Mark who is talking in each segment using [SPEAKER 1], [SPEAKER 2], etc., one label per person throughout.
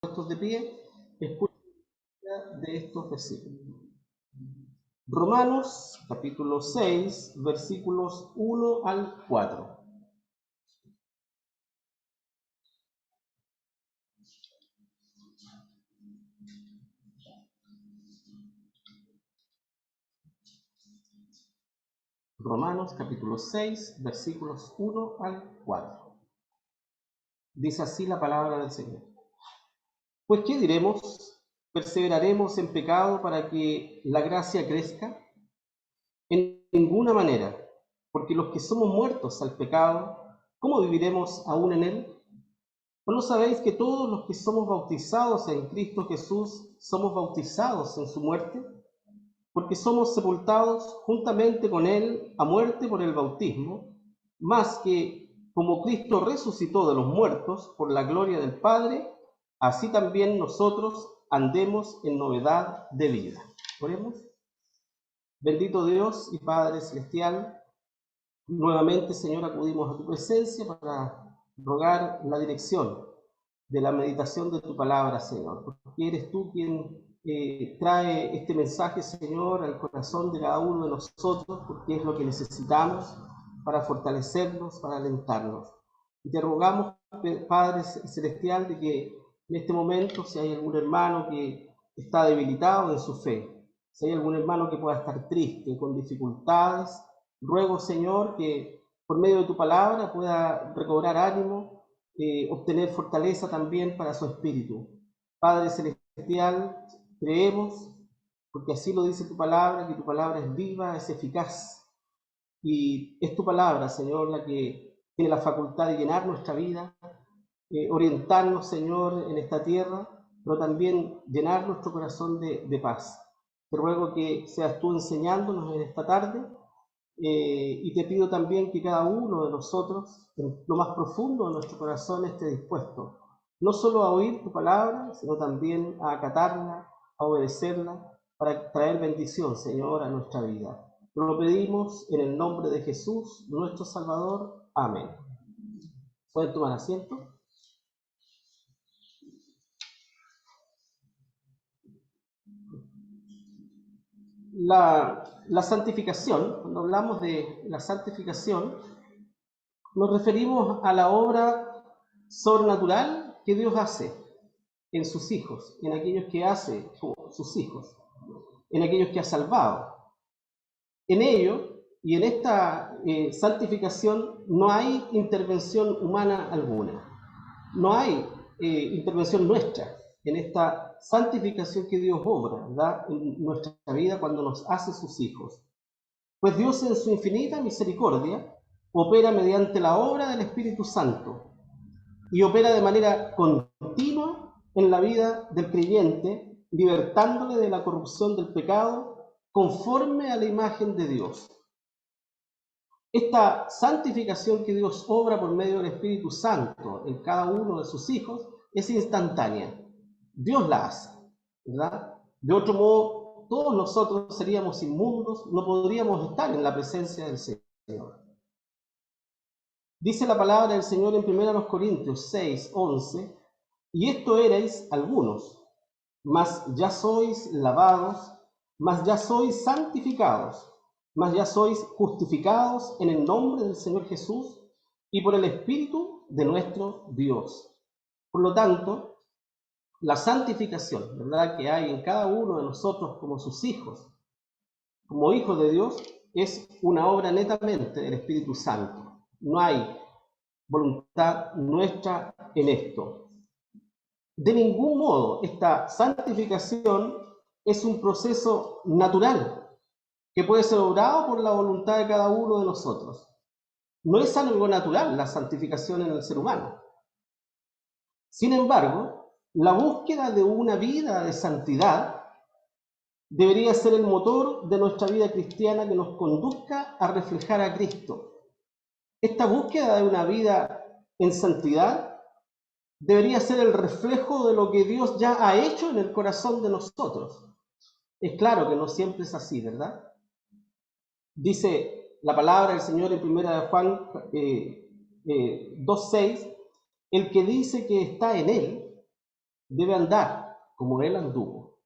[SPEAKER 1] puestos de pie, escuchen de estos versículos. Romanos capítulo 6, versículos 1 al 4. Romanos capítulo 6, versículos 1 al 4. Dice así la palabra del Señor. Pues, ¿qué diremos? ¿Perseveraremos en pecado para que la gracia crezca? En ninguna manera, porque los que somos muertos al pecado, ¿cómo viviremos aún en él? ¿O no sabéis que todos los que somos bautizados en Cristo Jesús somos bautizados en su muerte? Porque somos sepultados juntamente con él a muerte por el bautismo, más que como Cristo resucitó de los muertos por la gloria del Padre, así también nosotros andemos en novedad de vida. Oremos. Bendito Dios y Padre Celestial, nuevamente, Señor, acudimos a tu presencia para rogar la dirección de la meditación de tu palabra, Señor, porque eres tú quien trae este mensaje, Señor, al corazón de cada uno de nosotros, porque es lo que necesitamos para fortalecernos, para alentarnos. Y te rogamos, Padre Celestial, de que en este momento, si hay algún hermano que está debilitado en su fe, si hay algún hermano que pueda estar triste, con dificultades, ruego, Señor, que por medio de tu palabra pueda recobrar ánimo, obtener fortaleza también para su espíritu. Padre Celestial, creemos, porque así lo dice tu palabra, que tu palabra es viva, es eficaz, y es tu palabra, Señor, la que tiene la facultad de llenar nuestra vida, orientarnos, Señor, en esta tierra, pero también llenar nuestro corazón de paz. Te ruego que seas tú enseñándonos en esta tarde, y te pido también que cada uno de nosotros, en lo más profundo de nuestro corazón, esté dispuesto, no solo a oír tu palabra, sino también a acatarla, a obedecerla, para traer bendición, Señor, a nuestra vida. Lo pedimos en el nombre de Jesús, nuestro Salvador. Amén. ¿Pueden tomar asiento? La santificación, cuando hablamos de la santificación, nos referimos a la obra sobrenatural que Dios hace en sus hijos, en aquellos que hace sus hijos, en aquellos que ha salvado. En ello y en esta santificación no hay intervención humana alguna, no hay intervención nuestra en esta santificación que Dios obra, ¿verdad?, en nuestra vida cuando nos hace sus hijos. Pues Dios, en su infinita misericordia, opera mediante la obra del Espíritu Santo y opera de manera continua en la vida del creyente, libertándole de la corrupción del pecado conforme a la imagen de Dios. Esta santificación que Dios obra por medio del Espíritu Santo en cada uno de sus hijos es instantánea. Dios la hace, ¿verdad? De otro modo, todos nosotros seríamos inmundos, no podríamos estar en la presencia del Señor. Dice la palabra del Señor en 1 Corintios 6, 11, y esto erais algunos, mas ya sois lavados, mas ya sois santificados, mas ya sois justificados en el nombre del Señor Jesús y por el Espíritu de nuestro Dios. Por lo tanto, la santificación, ¿verdad?, que hay en cada uno de nosotros como sus hijos, como hijos de Dios, es una obra netamente del Espíritu Santo. No hay voluntad nuestra en esto. De ningún modo esta santificación es un proceso natural que puede ser obrado por la voluntad de cada uno de nosotros. No es algo natural la santificación en el ser humano. Sin embargo, la búsqueda de una vida de santidad debería ser el motor de nuestra vida cristiana que nos conduzca a reflejar a Cristo. Esta búsqueda de una vida en santidad debería ser el reflejo de lo que Dios ya ha hecho en el corazón de nosotros. Es claro que no siempre es así, ¿verdad? Dice la palabra del Señor en 1 Juan 2:6, el que dice que está en Él debe andar como Él anduvo.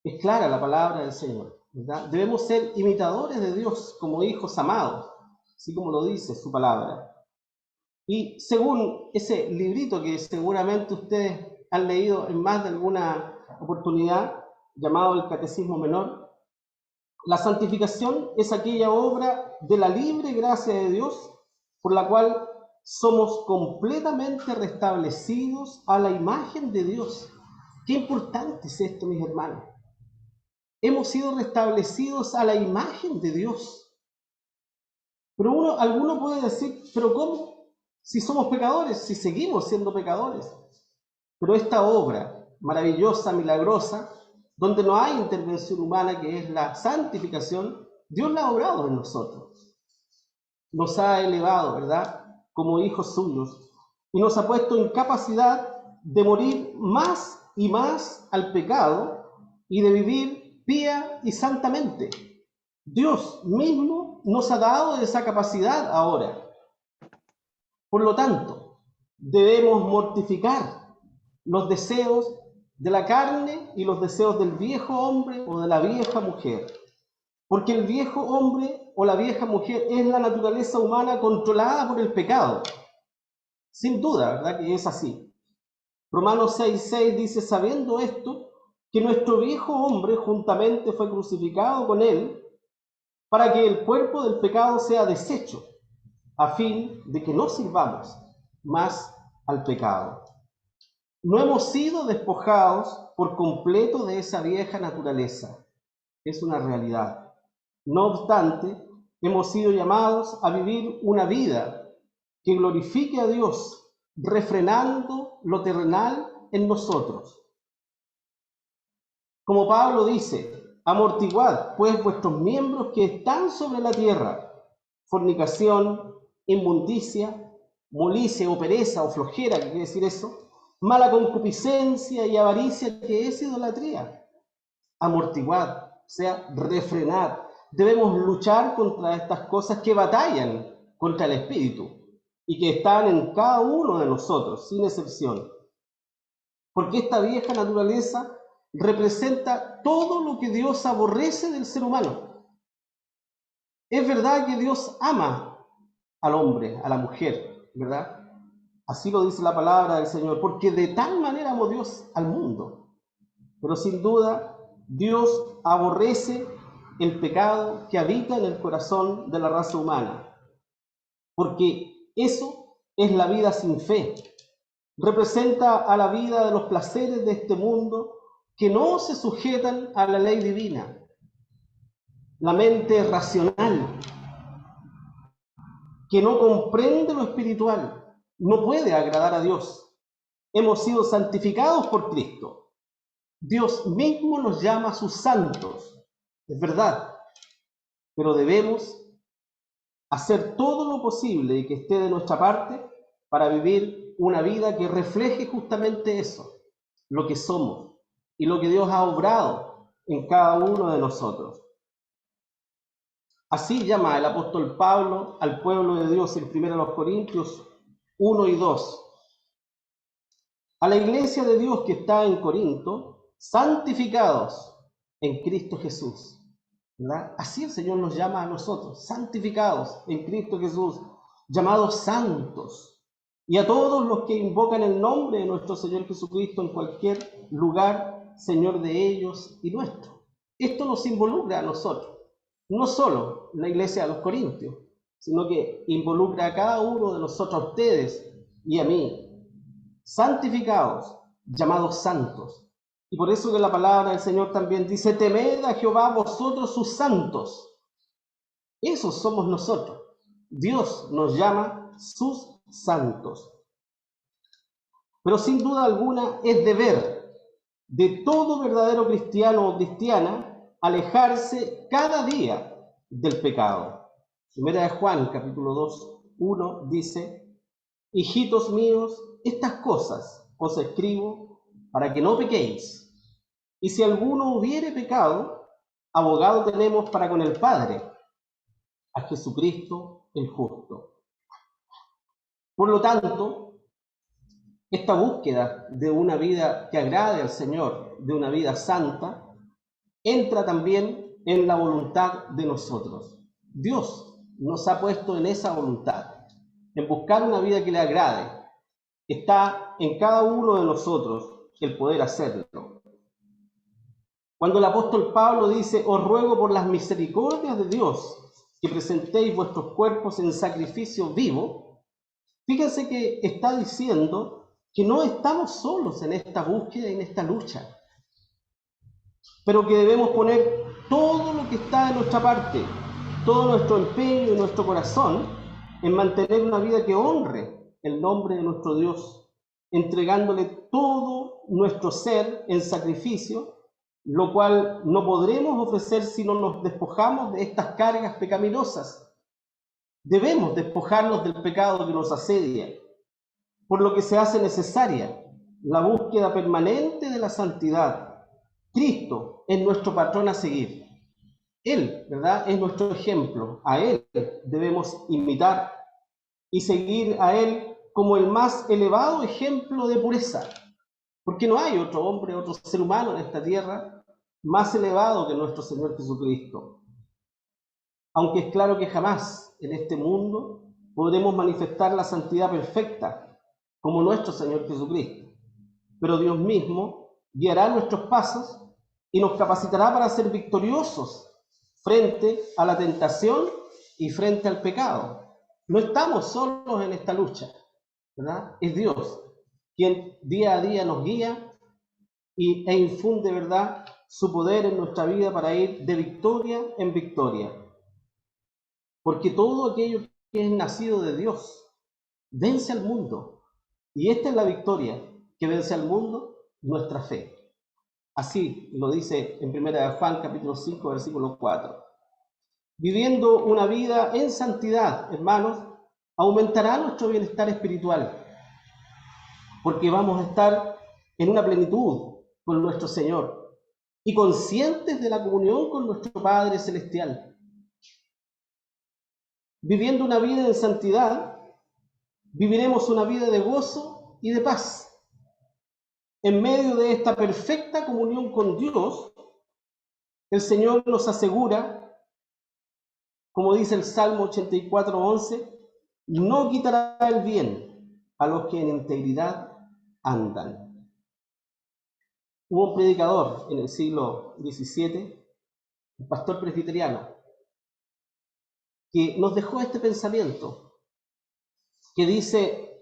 [SPEAKER 1] Es clara la palabra del Señor, ¿verdad? Debemos ser imitadores de Dios como hijos amados, así como lo dice su palabra. Y según ese librito que seguramente ustedes han leído en más de alguna oportunidad, llamado el Catecismo Menor, la santificación es aquella obra de la libre gracia de Dios por la cual somos completamente restablecidos a la imagen de Dios. Qué importante es esto, mis hermanos. Hemos sido restablecidos a la imagen de Dios. Pero alguno puede decir, ¿pero cómo? Si somos pecadores, si seguimos siendo pecadores. Pero esta obra maravillosa, milagrosa, donde no hay intervención humana, que es la santificación, Dios la ha obrado en nosotros. Nos ha elevado, ¿verdad?, como hijos suyos, y nos ha puesto en capacidad de morir más y más al pecado y de vivir pía y santamente. Dios mismo nos ha dado esa capacidad ahora. Por lo tanto, debemos mortificar los deseos de la carne y los deseos del viejo hombre o de la vieja mujer. Porque el viejo hombre o la vieja mujer es la naturaleza humana controlada por el pecado. Sin duda, ¿verdad?, que es así. Romanos 6:6 dice, sabiendo esto, que nuestro viejo hombre juntamente fue crucificado con él, para que el cuerpo del pecado sea deshecho, a fin de que no sirvamos más al pecado. No hemos sido despojados por completo de esa vieja naturaleza. Es una realidad. No obstante, hemos sido llamados a vivir una vida que glorifique a Dios, refrenando lo terrenal en nosotros. Como Pablo dice, amortiguad pues vuestros miembros que están sobre la tierra, fornicación, inmundicia, molicie o pereza o flojera, ¿qué quiere decir eso? Mala concupiscencia y avaricia, que es idolatría. Amortiguad, o sea, refrenad. Debemos luchar contra estas cosas que batallan contra el espíritu y que están en cada uno de nosotros, sin excepción. Porque esta vieja naturaleza representa todo lo que Dios aborrece del ser humano. Es verdad que Dios ama al hombre, a la mujer, ¿verdad? Así lo dice la palabra del Señor, porque de tal manera amó Dios al mundo. Pero sin duda, Dios aborrece el pecado que habita en el corazón de la raza humana, porque eso es la vida sin fe. Representa a la vida de los placeres de este mundo que no se sujetan a la ley divina. La mente racional, que no comprende lo espiritual, no puede agradar a Dios. Hemos sido santificados por Cristo. Dios mismo nos llama a sus santos, es verdad, pero debemos hacer todo lo posible y que esté de nuestra parte para vivir una vida que refleje justamente eso, lo que somos y lo que Dios ha obrado en cada uno de nosotros. Así llama el apóstol Pablo al pueblo de Dios en 1 Corintios 1 y 2. A la iglesia de Dios que está en Corinto, santificados en Cristo Jesús. ¿Verdad? Así el Señor nos llama a nosotros, santificados en Cristo Jesús, llamados santos. Y a todos los que invocan el nombre de nuestro Señor Jesucristo en cualquier lugar, Señor de ellos y nuestro. Esto nos involucra a nosotros. No solo la iglesia de los Corintios, sino que involucra a cada uno de nosotros, a ustedes y a mí. Santificados, llamados santos. Y por eso que la palabra del Señor también dice, temed a Jehová vosotros sus santos. Esos somos nosotros. Dios nos llama sus santos. Pero sin duda alguna es deber de todo verdadero cristiano o cristiana alejarse cada día del pecado. Primera de Juan, capítulo 2, 1, dice, hijitos míos, estas cosas os escribo para que no pequéis. Y si alguno hubiere pecado, abogado tenemos para con el Padre, a Jesucristo el justo. Por lo tanto, esta búsqueda de una vida que agrade al Señor, de una vida santa, entra también en la voluntad de nosotros. Dios nos ha puesto en esa voluntad, en buscar una vida que le agrade. Está en cada uno de nosotros el poder hacerlo. Cuando el apóstol Pablo dice: os ruego por las misericordias de Dios que presentéis vuestros cuerpos en sacrificio vivo, fíjense que está diciendo que no estamos solos en esta búsqueda y en esta lucha, pero que debemos poner todo lo que está de nuestra parte, todo nuestro empeño y nuestro corazón en mantener una vida que honre el nombre de nuestro Dios, entregándole todo nuestro ser en sacrificio, lo cual no podremos ofrecer si no nos despojamos de estas cargas pecaminosas. Debemos despojarnos del pecado que nos asedia, por lo que se hace necesaria la búsqueda permanente de la santidad. Cristo es nuestro patrón a seguir. Él, ¿verdad?, es nuestro ejemplo. A Él debemos imitar y seguir a Él como el más elevado ejemplo de pureza. Porque no hay otro hombre, otro ser humano en esta tierra más elevado que nuestro Señor Jesucristo. Aunque es claro que jamás en este mundo podremos manifestar la santidad perfecta como nuestro Señor Jesucristo. Pero Dios mismo guiará nuestros pasos y nos capacitará para ser victoriosos frente a la tentación y frente al pecado. No estamos solos en esta lucha, ¿verdad? Es Dios quien día a día nos guía e infunde, ¿verdad?, su poder en nuestra vida para ir de victoria en victoria. Porque todo aquello que es nacido de Dios vence al mundo. Y esta es la victoria que vence al mundo, nuestra fe. Así lo dice en 1 Juan capítulo 5, versículo 4. Viviendo una vida en santidad, hermanos, aumentará nuestro bienestar espiritual, porque vamos a estar en una plenitud con nuestro Señor y conscientes de la comunión con nuestro Padre Celestial. Viviendo una vida en santidad, viviremos una vida de gozo y de paz. En medio de esta perfecta comunión con Dios, el Señor nos asegura, como dice el Salmo 84:11, no quitará el bien a los que en integridad andan. Hubo un predicador en el siglo XVII, un pastor presbiteriano, que nos dejó este pensamiento, que dice: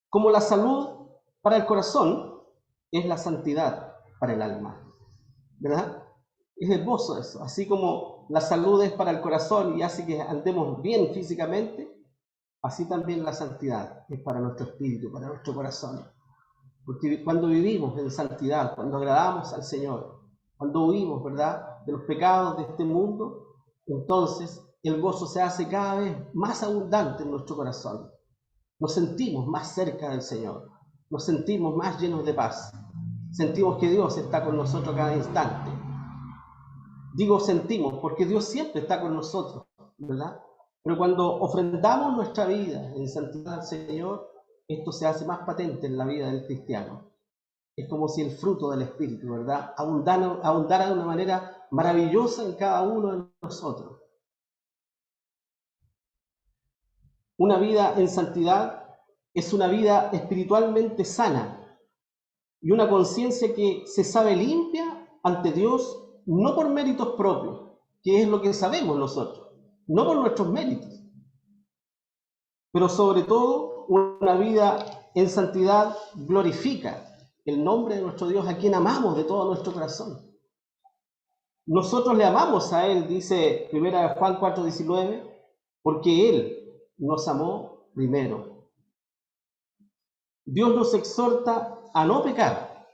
[SPEAKER 1] como la salud para el corazón es la santidad para el alma. ¿Verdad? Es hermoso eso. Así como la salud es para el corazón y hace que andemos bien físicamente, así también la santidad es para nuestro espíritu, para nuestro corazón. Porque cuando vivimos en santidad, cuando agradamos al Señor, cuando huimos, ¿verdad?, de los pecados de este mundo, entonces el gozo se hace cada vez más abundante en nuestro corazón. Nos sentimos más cerca del Señor, nos sentimos más llenos de paz, sentimos que Dios está con nosotros cada instante. Digo sentimos porque Dios siempre está con nosotros, ¿verdad? Pero cuando ofrendamos nuestra vida en santidad al Señor, esto se hace más patente en la vida del cristiano. Es como si el fruto del Espíritu, ¿verdad?, abundara de una manera maravillosa en cada uno de nosotros. Una vida en santidad es una vida espiritualmente sana y una conciencia que se sabe limpia ante Dios, no por méritos propios, que es lo que sabemos nosotros, no por nuestros méritos, pero sobre todo una vida en santidad glorifica el nombre de nuestro Dios, a quien amamos de todo nuestro corazón. Nosotros le amamos a Él, dice 1 Juan 4:19, porque Él nos amó primero. Dios nos exhorta a no pecar.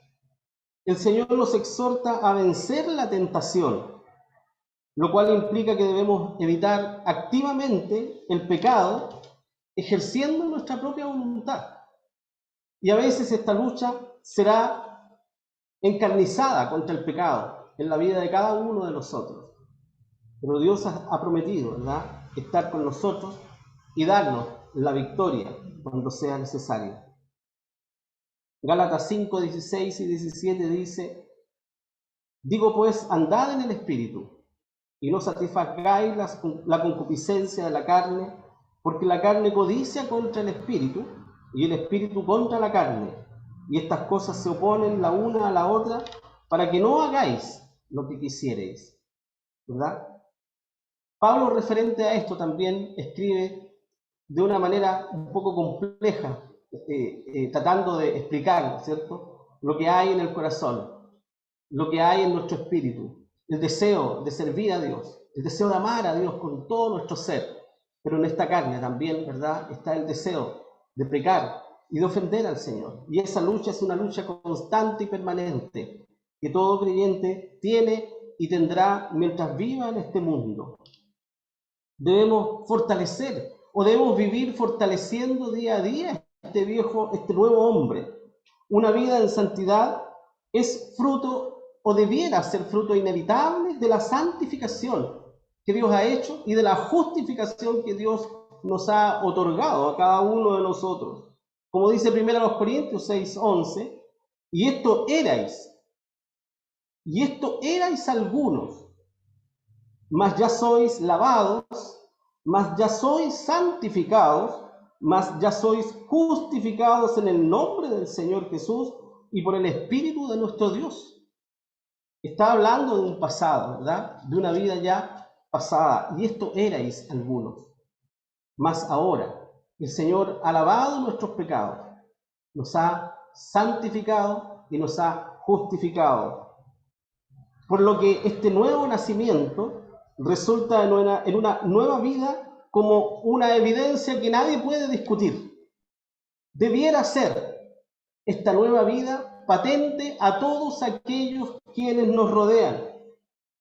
[SPEAKER 1] El Señor nos exhorta a vencer la tentación, lo cual implica que debemos evitar activamente el pecado, ejerciendo nuestra propia voluntad. Y a veces esta lucha será encarnizada contra el pecado en la vida de cada uno de nosotros. Pero Dios ha prometido, ¿verdad?, estar con nosotros y darnos la victoria cuando sea necesario. Gálatas 5, 16 y 17 dice: digo pues, andad en el Espíritu, y no satisfagáis la concupiscencia de la carne, porque la carne codicia contra el Espíritu, y el Espíritu contra la carne, y estas cosas se oponen la una a la otra, para que no hagáis lo que quisierais. ¿Verdad? Pablo, referente a esto, también escribe de una manera un poco compleja, tratando de explicar, ¿cierto?, lo que hay en el corazón, lo que hay en nuestro espíritu, el deseo de servir a Dios, el deseo de amar a Dios con todo nuestro ser, pero en esta carne también, ¿verdad?, está el deseo de pecar y de ofender al Señor. Y esa lucha es una lucha constante y permanente que todo creyente tiene y tendrá mientras viva en este mundo. Debemos fortalecer o debemos vivir fortaleciendo día a día este nuevo hombre. Una vida en santidad es fruto o debiera ser fruto inevitable de la santificación que Dios ha hecho y de la justificación que Dios nos ha otorgado a cada uno de nosotros. Como dice 1 Corintios 6:11, y esto erais algunos, mas ya sois lavados, mas ya sois santificados, mas ya sois justificados en el nombre del Señor Jesús y por el Espíritu de nuestro Dios. Está hablando de un pasado, ¿verdad? De una vida ya pasada. Y esto erais algunos. Mas ahora el Señor ha lavado nuestros pecados, nos ha santificado y nos ha justificado. Por lo que este nuevo nacimiento resulta en una nueva vida como una evidencia que nadie puede discutir. Debiera ser esta nueva vida patente a todos aquellos quienes nos rodean,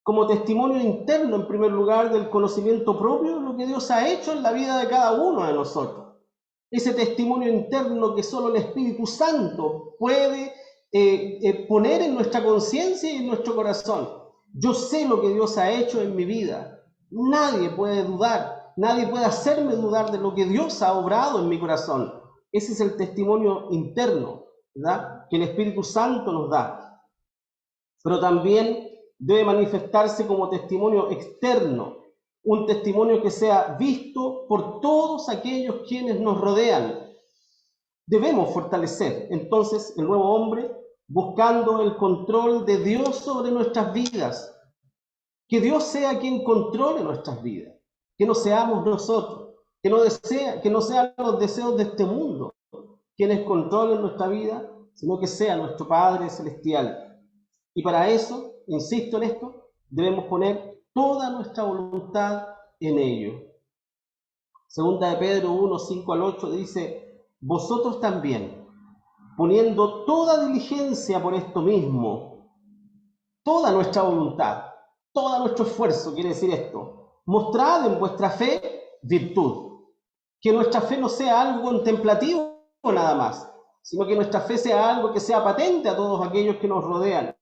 [SPEAKER 1] como testimonio interno, en primer lugar, del conocimiento propio de lo que Dios ha hecho en la vida de cada uno de nosotros. Ese testimonio interno que solo el Espíritu Santo puede poner en nuestra conciencia y en nuestro corazón. Yo sé lo que Dios ha hecho en mi vida. Nadie puede dudar, nadie puede hacerme dudar de lo que Dios ha obrado en mi corazón. Ese es el testimonio interno, ¿verdad?, que el Espíritu Santo nos da. Pero también debe manifestarse como testimonio externo, un testimonio que sea visto por todos aquellos quienes nos rodean. Debemos fortalecer entonces el nuevo hombre buscando el control de Dios sobre nuestras vidas. Que Dios sea quien controle nuestras vidas, que no seamos nosotros, que no sean los deseos de este mundo quienes controlen nuestra vida, sino que sea nuestro Padre Celestial. Y para eso, insisto en esto, debemos poner toda nuestra voluntad en ello. Segunda de Pedro 1, 5 al 8 dice: vosotros también, poniendo toda diligencia por esto mismo, toda nuestra voluntad, todo nuestro esfuerzo, quiere decir esto, mostrad en vuestra fe virtud. Que nuestra fe no sea algo contemplativo nada más, sino que nuestra fe sea algo que sea patente a todos aquellos que nos rodean.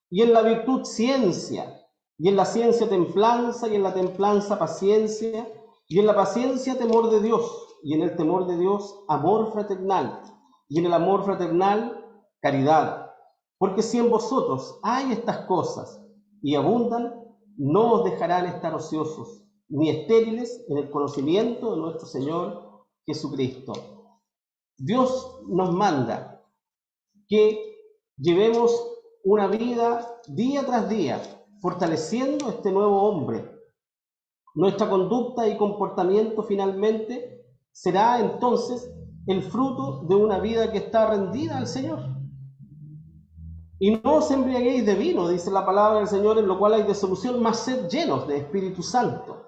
[SPEAKER 1] Y en la virtud ciencia, y en la ciencia templanza, y en la templanza paciencia, y en la paciencia temor de Dios, y en el temor de Dios amor fraternal, y en el amor fraternal caridad. Porque si en vosotros hay estas cosas y abundan, no os dejarán estar ociosos, ni estériles en el conocimiento de nuestro Señor Jesucristo. Dios nos manda que llevemos una vida día tras día, fortaleciendo este nuevo hombre. Nuestra conducta y comportamiento finalmente será entonces el fruto de una vida que está rendida al Señor. Y no os embriaguéis de vino, dice la palabra del Señor, en lo cual hay disolución, mas sed llenos de Espíritu Santo.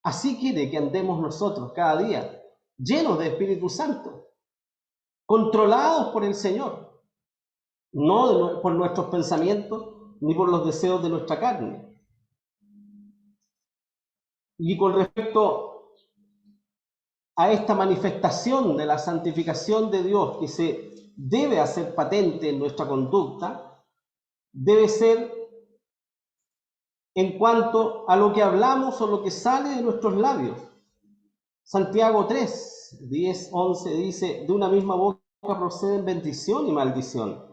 [SPEAKER 1] Así quiere que andemos nosotros cada día, llenos de Espíritu Santo, controlados por el Señor, no por nuestros pensamientos ni por los deseos de nuestra carne. Y con respecto a esta manifestación de la santificación de Dios que se debe hacer patente en nuestra conducta, debe ser en cuanto a lo que hablamos o lo que sale de nuestros labios. Santiago 3, 10, 11 dice: de una misma boca proceden bendición y maldición.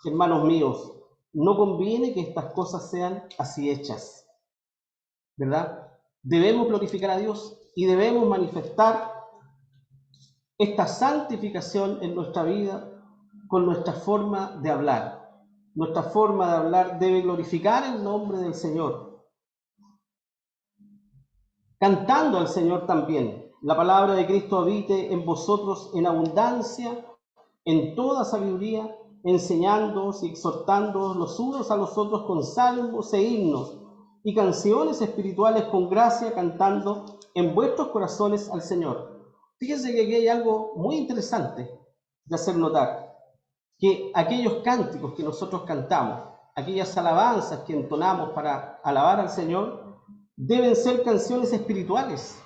[SPEAKER 1] Hermanos míos, no conviene que estas cosas sean así hechas, ¿verdad? Debemos glorificar a Dios y debemos manifestar esta santificación en nuestra vida con nuestra forma de hablar. Nuestra forma de hablar debe glorificar el nombre del Señor, cantando al Señor también. La palabra de Cristo habite en vosotros en abundancia, en toda sabiduría, enseñándoos y exhortándoos los unos a los otros con salmos e himnos y canciones espirituales con gracia, cantando en vuestros corazones al Señor. Fíjense que aquí hay algo muy interesante de hacer notar, que aquellos cánticos que nosotros cantamos, aquellas alabanzas que entonamos para alabar al Señor, deben ser canciones espirituales,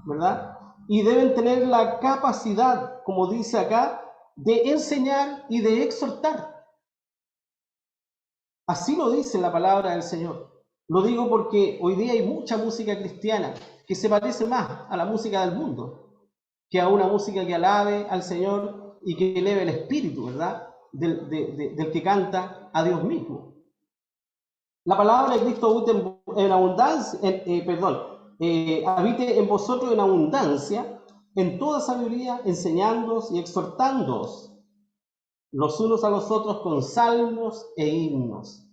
[SPEAKER 1] ¿verdad? Y deben tener la capacidad, como dice acá, de enseñar y de exhortar. Así lo dice la palabra del Señor. Lo digo porque hoy día hay mucha música cristiana que se parece más a la música del mundo que a una música que alabe al Señor y que eleve el espíritu, ¿verdad? Del que canta a Dios mismo. La palabra de Cristo habite en abundancia, habite en vosotros en abundancia, en toda sabiduría, enseñándoos y exhortándoos los unos a los otros con salmos e himnos.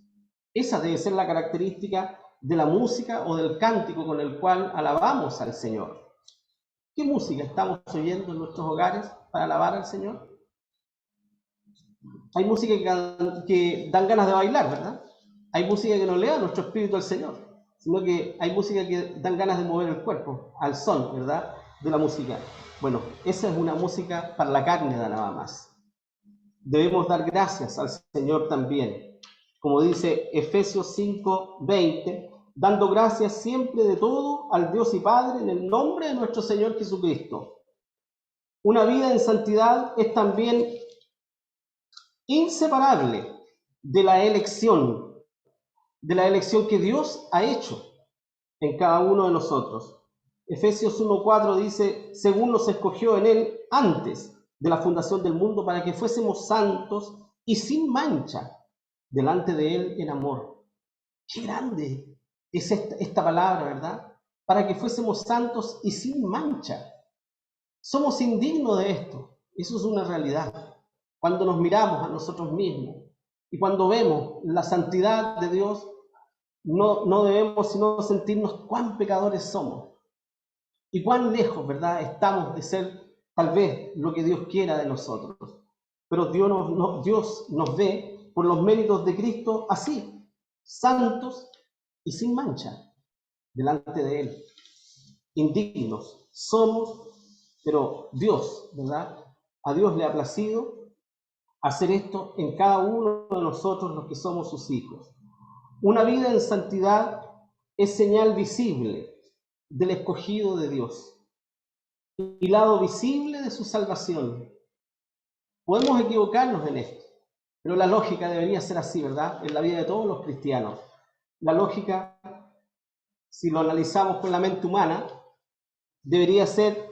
[SPEAKER 1] Esa debe ser la característica de la música o del cántico con el cual alabamos al Señor. ¿Qué música estamos oyendo en nuestros hogares para alabar al Señor? Hay música que dan ganas de bailar, ¿verdad? Hay música que no eleva nuestro espíritu al Señor, sino que hay música que dan ganas de mover el cuerpo al son, ¿verdad? De la música. Bueno, esa es una música para la carne nada más. Debemos dar gracias al Señor también. Como dice Efesios 5:20, dando gracias siempre de todo al Dios y Padre en el nombre de nuestro Señor Jesucristo. Una vida en santidad es también inseparable de la elección que Dios ha hecho en cada uno de nosotros. Efesios 1:4 dice, según nos escogió en Él antes de la fundación del mundo para que fuésemos santos y sin mancha delante de Él en amor. Qué grande es esta palabra, ¿verdad? Para que fuésemos santos y sin mancha. Somos indignos de esto. Eso es una realidad. Cuando nos miramos a nosotros mismos y cuando vemos la santidad de Dios, no debemos sino sentirnos cuán pecadores somos y cuán lejos, ¿verdad?, estamos de ser tal vez lo que Dios quiera de nosotros. Pero Dios nos ve por los méritos de Cristo así, santos y sin mancha delante de Él. Indignos somos, pero Dios, ¿verdad? A Dios le ha placido hacer esto en cada uno de nosotros los que somos sus hijos. Una vida en santidad es señal visible del escogido de Dios y lado visible de su salvación. Podemos equivocarnos en esto, pero la lógica debería ser así, ¿verdad? En la vida de todos los cristianos. La lógica, si lo analizamos con la mente humana, debería ser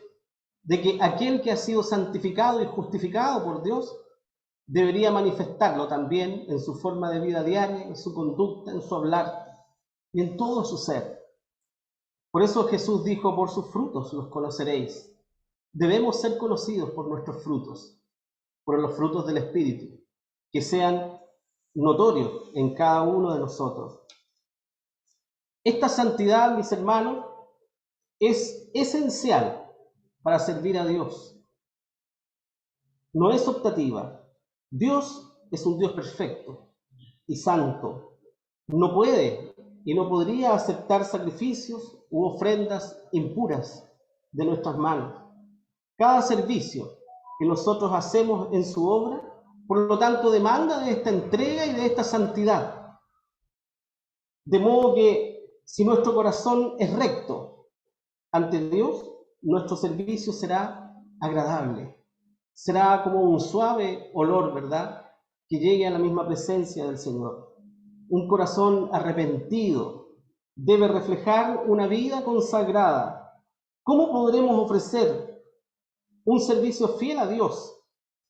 [SPEAKER 1] de que aquel que ha sido santificado y justificado por Dios debería manifestarlo también en su forma de vida diaria, en su conducta, en su hablar y en todo su ser. Por eso Jesús dijo, por sus frutos los conoceréis. Debemos ser conocidos por nuestros frutos, por los frutos del Espíritu, que sean notorios en cada uno de nosotros. Esta santidad, mis hermanos, es esencial para servir a Dios. No es optativa. Dios es un Dios perfecto y santo. No puede y no podría aceptar sacrificios u ofrendas impuras de nuestras manos. Cada servicio que nosotros hacemos en su obra, por lo tanto, demanda de esta entrega y de esta santidad. De modo que si nuestro corazón es recto ante Dios, nuestro servicio será agradable. Será como un suave olor, ¿verdad?, que llegue a la misma presencia del Señor. Un corazón arrepentido debe reflejar una vida consagrada. ¿Cómo podremos ofrecer un servicio fiel a Dios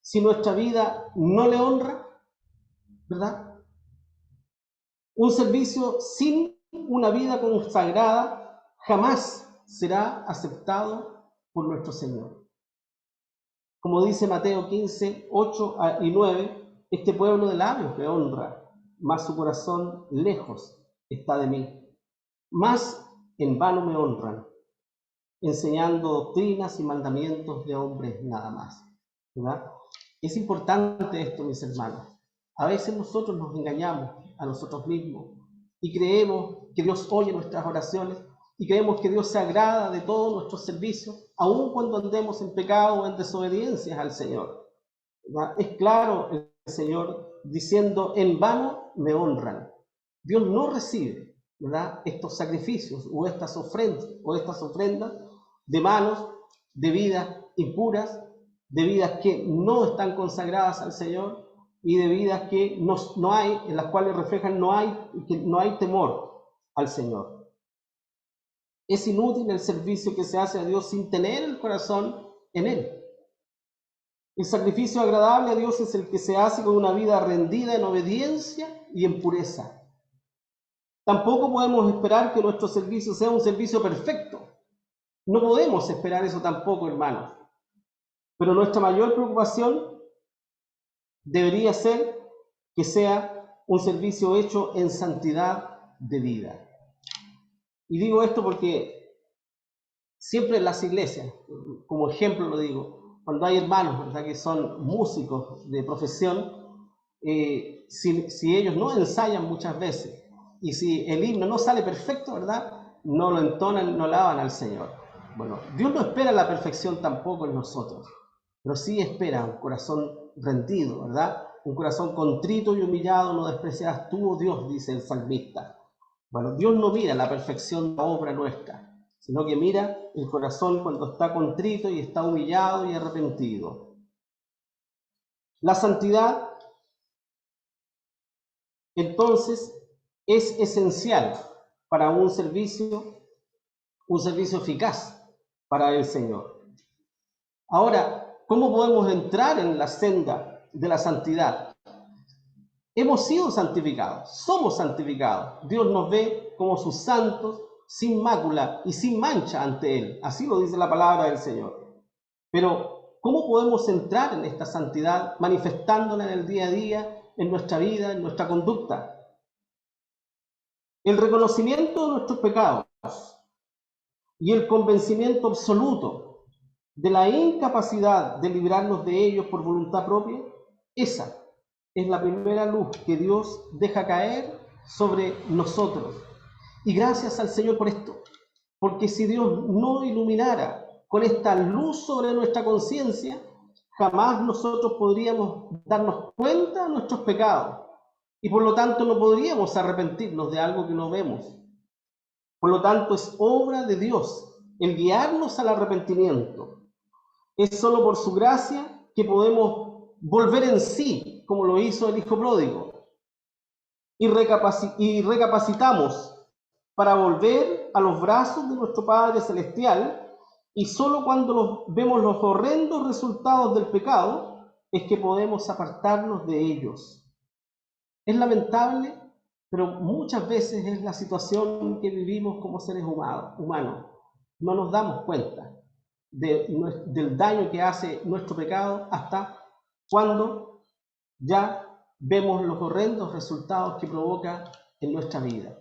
[SPEAKER 1] si nuestra vida no le honra, ¿verdad? Un servicio sin una vida consagrada jamás será aceptado por nuestro Señor. Como dice Mateo 15, 8 y 9, este pueblo de labios me honra, mas su corazón lejos está de mí. Mas en vano me honran, enseñando doctrinas y mandamientos de hombres nada más, ¿verdad? Es importante esto, mis hermanos. A veces nosotros nos engañamos a nosotros mismos y creemos que Dios oye nuestras oraciones y creemos que Dios se agrada de todos nuestros servicios, aun cuando andemos en pecado o en desobediencia al Señor, ¿verdad? Es claro el Señor diciendo, en vano me honran. Dios no recibe, ¿verdad?, estos sacrificios o estas ofrendas de manos de vidas impuras, de vidas que no están consagradas al Señor y de vidas que no hay, en las cuales reflejan que no hay temor al Señor. Es inútil el servicio que se hace a Dios sin tener el corazón en Él. El sacrificio agradable a Dios es el que se hace con una vida rendida en obediencia y en pureza. Tampoco podemos esperar que nuestro servicio sea un servicio perfecto. No podemos esperar eso tampoco, hermanos. Pero nuestra mayor preocupación debería ser que sea un servicio hecho en santidad de vida. Y digo esto porque siempre en las iglesias, como ejemplo lo digo, cuando hay hermanos, ¿verdad?, que son músicos de profesión, si ellos no ensayan muchas veces y si el himno no sale perfecto, ¿verdad?, no lo entonan, no alaban al Señor. Bueno, Dios no espera la perfección tampoco en nosotros, pero sí espera un corazón rendido, ¿verdad? Un corazón contrito y humillado no despreciarás tú, oh Dios, dice el salmista. Bueno, Dios no mira la perfección de la obra nuestra, sino que mira el corazón cuando está contrito y está humillado y arrepentido. La santidad, entonces, es esencial para un servicio eficaz para el Señor. Ahora, ¿cómo podemos entrar en la senda de la santidad? Hemos sido santificados, somos santificados. Dios nos ve como sus santos, sin mácula y sin mancha ante Él. Así lo dice la palabra del Señor. Pero, ¿cómo podemos entrar en esta santidad manifestándola en el día a día, en nuestra vida, en nuestra conducta? El reconocimiento de nuestros pecados y el convencimiento absoluto de la incapacidad de librarnos de ellos por voluntad propia, esa es la primera luz que Dios deja caer sobre nosotros. Y gracias al Señor por esto, porque si Dios no iluminara con esta luz sobre nuestra conciencia, jamás nosotros podríamos darnos cuenta de nuestros pecados y por lo tanto no podríamos arrepentirnos de algo que no vemos. Por lo tanto, es obra de Dios el guiarnos al arrepentimiento. Es solo por su gracia que podemos volver en sí, como lo hizo el Hijo Pródigo, y recapacitamos para volver a los brazos de nuestro Padre Celestial, y solo cuando vemos los horrendos resultados del pecado es que podemos apartarnos de ellos. Es lamentable, pero muchas veces es la situación que vivimos como seres humanos. No nos damos cuenta del daño que hace nuestro pecado hasta cuando ya vemos los horrendos resultados que provoca en nuestra vida.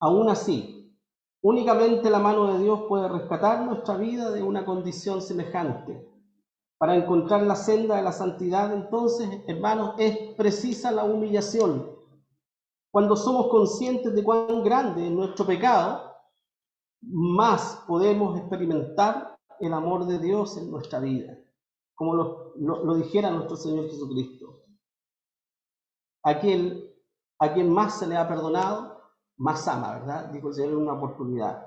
[SPEAKER 1] Aún así, únicamente la mano de Dios puede rescatar nuestra vida de una condición semejante. Para encontrar la senda de la santidad, entonces, hermanos, es precisa la humillación. Cuando somos conscientes de cuán grande es nuestro pecado, más podemos experimentar el amor de Dios en nuestra vida, como lo dijera nuestro Señor Jesucristo. A quien más se le ha perdonado, más ama, ¿verdad? Dijo el Señor en una oportunidad.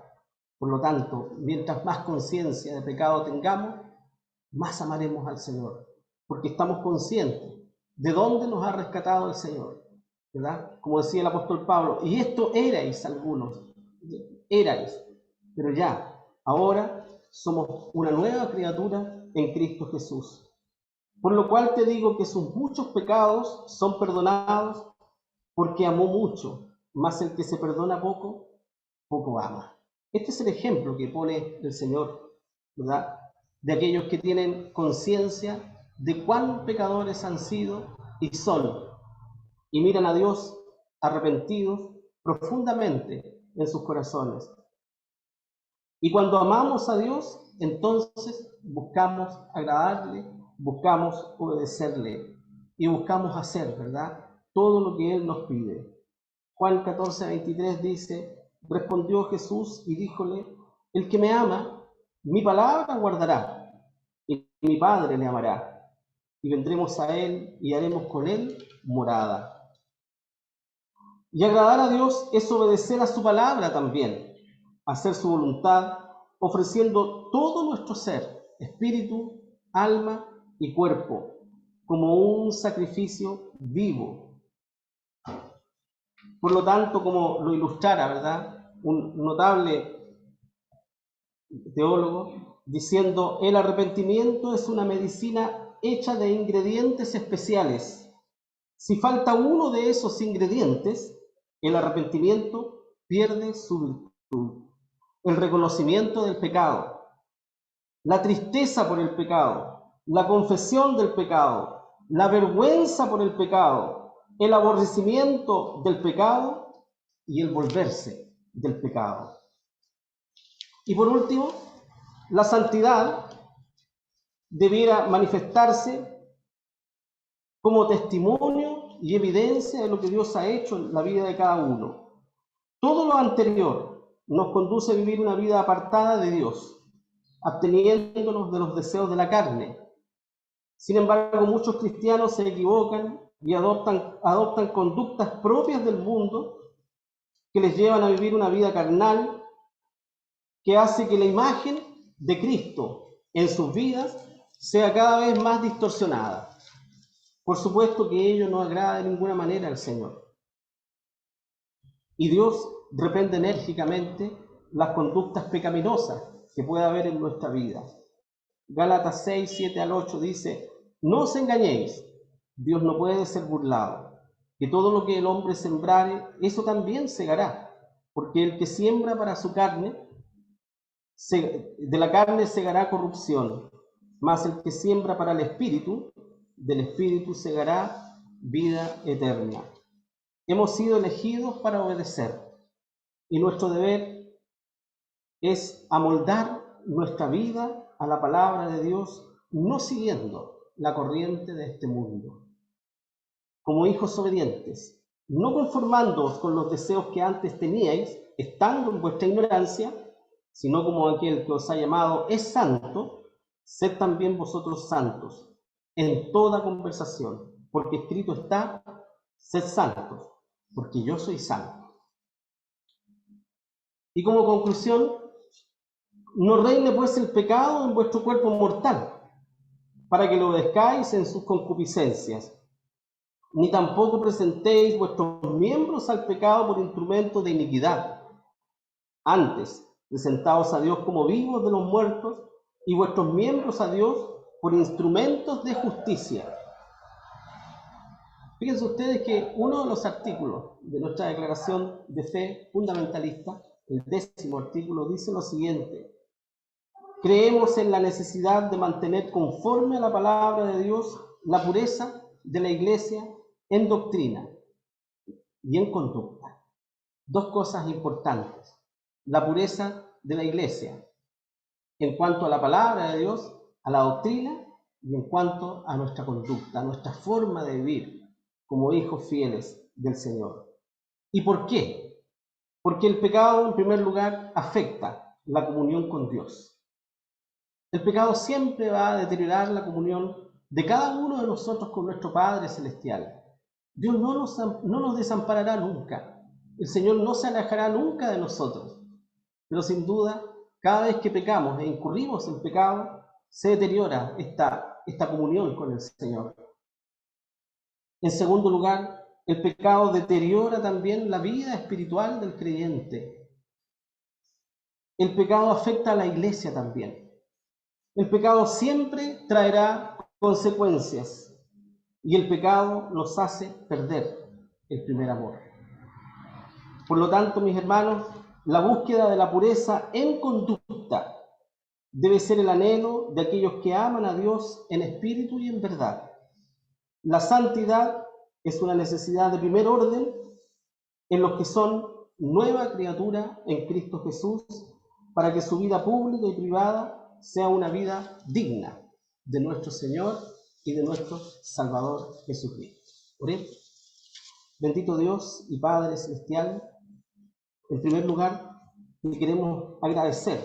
[SPEAKER 1] Por lo tanto, mientras más conciencia de pecado tengamos, más amaremos al Señor, porque estamos conscientes de dónde nos ha rescatado el Señor, ¿verdad? Como decía el apóstol Pablo, y esto erais algunos, pero ya, ahora somos una nueva criatura en Cristo Jesús. Por lo cual te digo que sus muchos pecados son perdonados, porque amó mucho, mas el que se perdona poco, poco ama. Este es el ejemplo que pone el Señor, ¿verdad? De aquellos que tienen conciencia de cuán pecadores han sido y son, y miran a Dios arrepentidos profundamente en sus corazones. Y cuando amamos a Dios, entonces buscamos agradarle, buscamos obedecerle y buscamos hacer, ¿verdad? Todo lo que Él nos pide. Juan 14:23 dice, respondió Jesús y díjole, el que me ama, mi palabra guardará, y mi Padre le amará, y vendremos a Él y haremos con Él morada. Y agradar a Dios es obedecer a su palabra también, hacer su voluntad, ofreciendo todo nuestro ser, espíritu, alma y cuerpo, como un sacrificio vivo. Por lo tanto, como lo ilustrara, ¿verdad?, un notable teólogo, diciendo, el arrepentimiento es una medicina hecha de ingredientes especiales. Si falta uno de esos ingredientes, el arrepentimiento pierde su virtud. El reconocimiento del pecado, la tristeza por el pecado, la confesión del pecado, la vergüenza por el pecado, el aborrecimiento del pecado y el volverse del pecado. Y por último, la santidad debiera manifestarse como testimonio y evidencia de lo que Dios ha hecho en la vida de cada uno. Todo lo anterior nos conduce a vivir una vida apartada de Dios, absteniéndonos de los deseos de la carne. Sin embargo, muchos cristianos se equivocan y adoptan conductas propias del mundo que les llevan a vivir una vida carnal que hace que la imagen de Cristo en sus vidas sea cada vez más distorsionada. Por supuesto que ello no agrada de ninguna manera al Señor. Y Dios reprende enérgicamente las conductas pecaminosas que pueda haber en nuestra vida. Gálatas 6:7-8 dice, no os engañéis, Dios no puede ser burlado, que todo lo que el hombre sembrare, eso también segará, porque el que siembra para su carne, de la carne segará corrupción, mas el que siembra para el Espíritu, del Espíritu segará vida eterna. Hemos sido elegidos para obedecer, y nuestro deber es amoldar nuestra vida a la palabra de Dios, no siguiendo la corriente de este mundo. Como hijos obedientes, no conformándoos con los deseos que antes teníais, estando en vuestra ignorancia, sino como aquel que os ha llamado es santo, sed también vosotros santos en toda conversación, porque escrito está, sed santos, porque yo soy santo. Y como conclusión, no reine pues el pecado en vuestro cuerpo mortal, para que lo obedezcáis en sus concupiscencias, ni tampoco presentéis vuestros miembros al pecado por instrumentos de iniquidad. Antes, presentaos a Dios como vivos de los muertos, y vuestros miembros a Dios por instrumentos de justicia. Fíjense ustedes que uno de los artículos de nuestra declaración de fe fundamentalista, el 10º artículo, dice lo siguiente: creemos en la necesidad de mantener conforme a la palabra de Dios la pureza de la Iglesia en doctrina y en conducta. Dos cosas importantes: la pureza de la Iglesia en cuanto a la palabra de Dios, a la doctrina, y en cuanto a nuestra conducta, a nuestra forma de vivir como hijos fieles del Señor. ¿Y por qué? Porque el pecado, en primer lugar, afecta la comunión con Dios. El pecado siempre va a deteriorar la comunión de cada uno de nosotros con nuestro Padre Celestial. Dios no nos desamparará nunca. El Señor no se alejará nunca de nosotros. Pero sin duda, cada vez que pecamos e incurrimos en pecado, se deteriora esta comunión con el Señor. En segundo lugar, el pecado deteriora también la vida espiritual del creyente. El pecado afecta a la iglesia también. El pecado siempre traerá consecuencias y el pecado nos hace perder el primer amor. Por lo tanto, mis hermanos, la búsqueda de la pureza en conducta debe ser el anhelo de aquellos que aman a Dios en espíritu y en verdad. La santidad es una necesidad de primer orden en los que son nueva criatura en Cristo Jesús, para que su vida pública y privada sea una vida digna de nuestro Señor y de nuestro Salvador Jesucristo. Oremos. Bendito Dios y Padre Celestial, en primer lugar, te queremos agradecer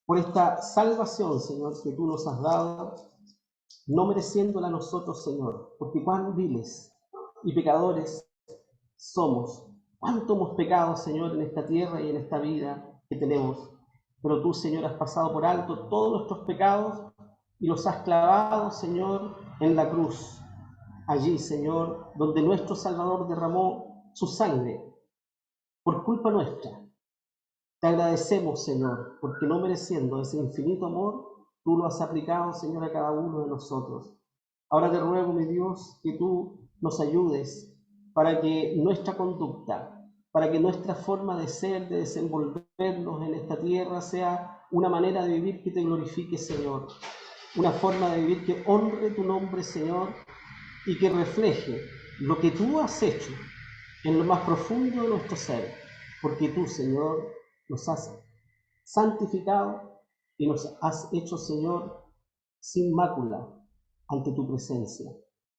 [SPEAKER 1] por esta salvación, Señor, que tú nos has dado, no mereciéndola a nosotros, Señor, porque cuán viles y pecadores somos, cuánto hemos pecado, Señor, en esta tierra y en esta vida que tenemos. Pero tú, Señor, has pasado por alto todos nuestros pecados y los has clavado, Señor, en la cruz. Allí, Señor, donde nuestro Salvador derramó su sangre por culpa nuestra. Te agradecemos, Señor, porque no mereciendo ese infinito amor, tú lo has aplicado, Señor, a cada uno de nosotros. Ahora te ruego, mi Dios, que tú nos ayudes para que nuestra conducta, para que nuestra forma de ser, de desenvolvernos en esta tierra sea una manera de vivir que te glorifique, Señor. Una forma de vivir que honre tu nombre, Señor, y que refleje lo que tú has hecho en lo más profundo de nuestro ser, porque tú, Señor, nos has santificado y nos has hecho, Señor, sin mácula ante tu presencia.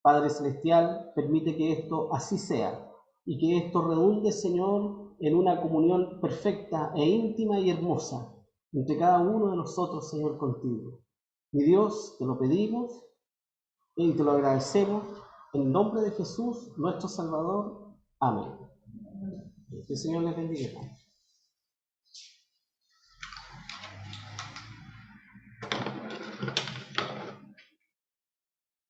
[SPEAKER 1] Padre Celestial, permite que esto así sea y que esto redunde, Señor, en una comunión perfecta e íntima y hermosa entre cada uno de nosotros, Señor, contigo. Mi Dios, te lo pedimos y te lo agradecemos en nombre de Jesús, nuestro Salvador. Amén. Que el Señor les bendiga.